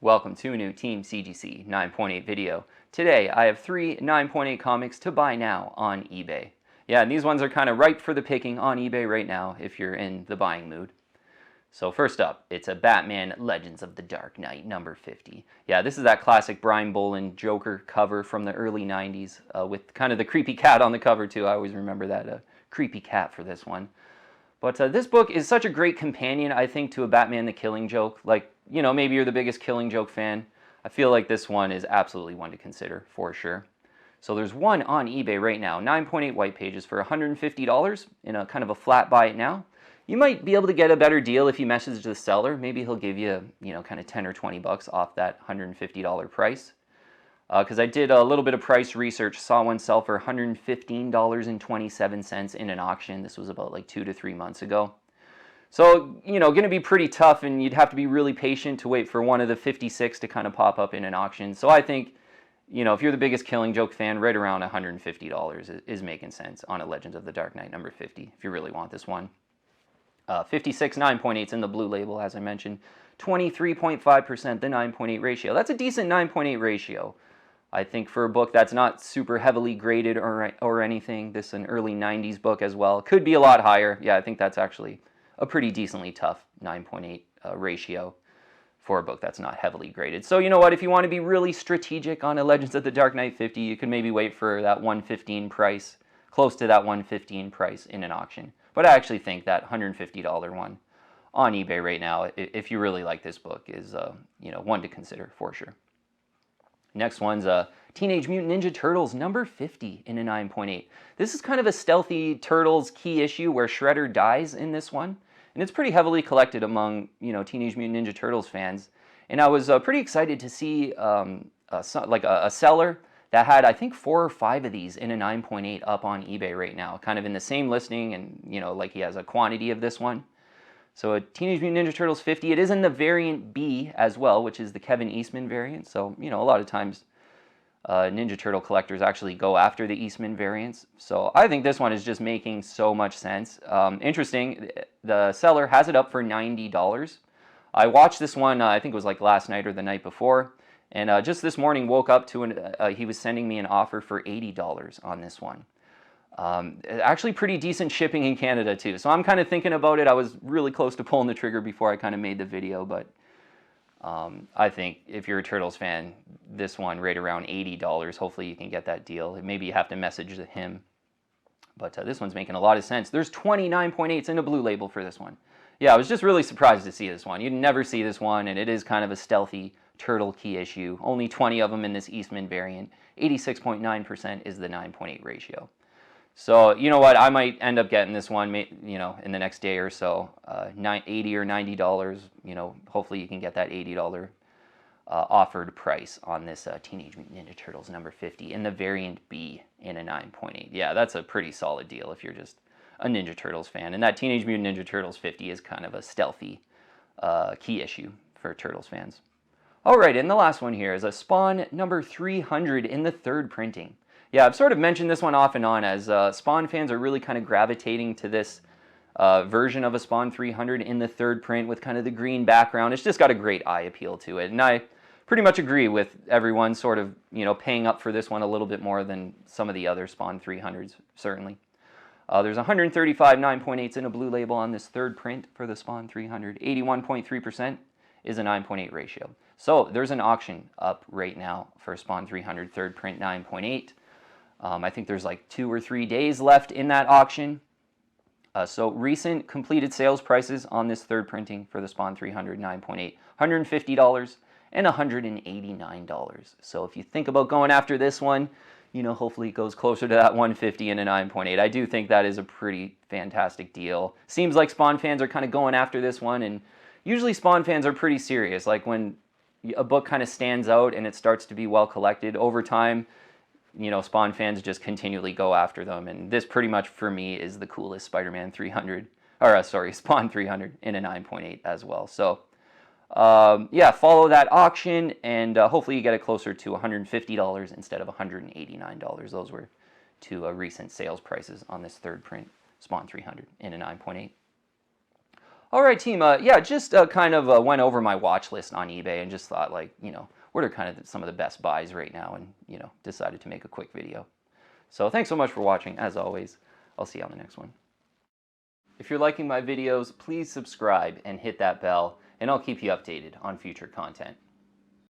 Welcome to a new Team CGC 9.8 video. Today I have 3 9.8 comics to buy now on eBay. Yeah, and these ones are kind of ripe for the picking on eBay right now if you're in the buying mood. So first up, it's a Batman Legends of the Dark Knight number 50. Yeah, this is that classic Brian Bolland Joker cover from the early 90s with kind of the creepy cat on the cover too. I always remember that creepy cat for this one. But this book is such a great companion, I think, to a Batman the Killing Joke. Like, you know, maybe you're the biggest Killing Joke fan. I feel like this one is absolutely one to consider, for sure. So there's one on eBay right now, 9.8 white pages for $150 in a kind of a flat buy it now. You might be able to get a better deal if you message the seller. Maybe he'll give you, kind of 10 or 20 bucks off that $150 price. Because I did a little bit of price research, saw one sell for $115.27 in an auction. This was about like 2 to 3 months ago. So, going to be pretty tough, and you'd have to be really patient to wait for one of the 56 to kind of pop up in an auction. So I think, if you're the biggest Killing Joke fan, right around $150 is making sense on a Legends of the Dark Knight number 50, if you really want this one. 56 9.8s in the blue label, as I mentioned. 23.5% the 9.8 ratio. That's a decent 9.8 ratio. I think for a book that's not super heavily graded or anything, this is an early 90s book as well. Could be a lot higher. Yeah, I think that's actually a pretty decently tough 9.8 ratio for a book that's not heavily graded. So you know what, if you want to be really strategic on a Legends of the Dark Knight 50, you can maybe wait for that 115 price, close to that 115 price in an auction. But I actually think that $150 one on eBay right now, if you really like this book, is one to consider for sure. Next one's Teenage Mutant Ninja Turtles number 50 in a 9.8. This is kind of a stealthy Turtles key issue where Shredder dies in this one. And it's pretty heavily collected among, Teenage Mutant Ninja Turtles fans. And I was pretty excited to see a seller that had, I think, 4 or 5 of these in a 9.8 up on eBay right now. Kind of in the same listing, and, like he has a quantity of this one. So a Teenage Mutant Ninja Turtles 50, it is in the variant B as well, which is the Kevin Eastman variant. So, a lot of times Ninja Turtle collectors actually go after the Eastman variants. So I think this one is just making so much sense. Interesting, the seller has it up for $90. I watched this one, I think it was like last night or the night before. And just this morning woke up to, he was sending me an offer for $80 on this one. Actually pretty decent shipping in Canada too. So I'm kind of thinking about it. I was really close to pulling the trigger before I kind of made the video, but I think if you're a Turtles fan, this one right around $80, hopefully you can get that deal. Maybe you have to message him, but this one's making a lot of sense. There's 29.8s in a blue label for this one. Yeah, I was just really surprised to see this one. You'd never see this one, and it is kind of a stealthy Turtle key issue. Only 20 of them in this Eastman variant. 86.9% is the 9.8 ratio. So, you know what, I might end up getting this one, in the next day or so. $80 or $90, hopefully you can get that $80 offered price on this Teenage Mutant Ninja Turtles number 50 in the variant B in a 9.8. Yeah, that's a pretty solid deal if you're just a Ninja Turtles fan. And that Teenage Mutant Ninja Turtles 50 is kind of a stealthy key issue for Turtles fans. All right, and the last one here is a Spawn number 300 in the 3rd printing. Yeah, I've sort of mentioned this one off and on as Spawn fans are really kind of gravitating to this version of a Spawn 300 in the 3rd print with kind of the green background. It's just got a great eye appeal to it. And I pretty much agree with everyone sort of, paying up for this one a little bit more than some of the other Spawn 300s, certainly. There's 135 9.8s in a blue label on this 3rd print for the Spawn 300. 81.3% is a 9.8 ratio. So there's an auction up right now for Spawn 300 3rd print 9.8. I think there's like 2 or 3 days left in that auction. So recent completed sales prices on this 3rd printing for the Spawn 300 9.8, $150 and $189. So if you think about going after this one, hopefully it goes closer to that 150 and a 9.8. I do think that is a pretty fantastic deal. Seems like Spawn fans are kind of going after this one, and usually Spawn fans are pretty serious. Like when a book kind of stands out and it starts to be well collected over time, Spawn fans just continually go after them, and this pretty much for me is the coolest Spider-Man 300, or Spawn 300 in a 9.8 as well. So yeah, follow that auction, and hopefully you get it closer to $150 instead of $189. Those were 2 recent sales prices on this 3rd print Spawn 300 in a 9.8. All right, team. Yeah, just kind of went over my watch list on eBay and just thought, like, what are kind of some of the best buys right now, and decided to make a quick video. So thanks so much for watching. As always, I'll see you on the next one. If you're liking my videos, please subscribe and hit that bell, and I'll keep you updated on future content.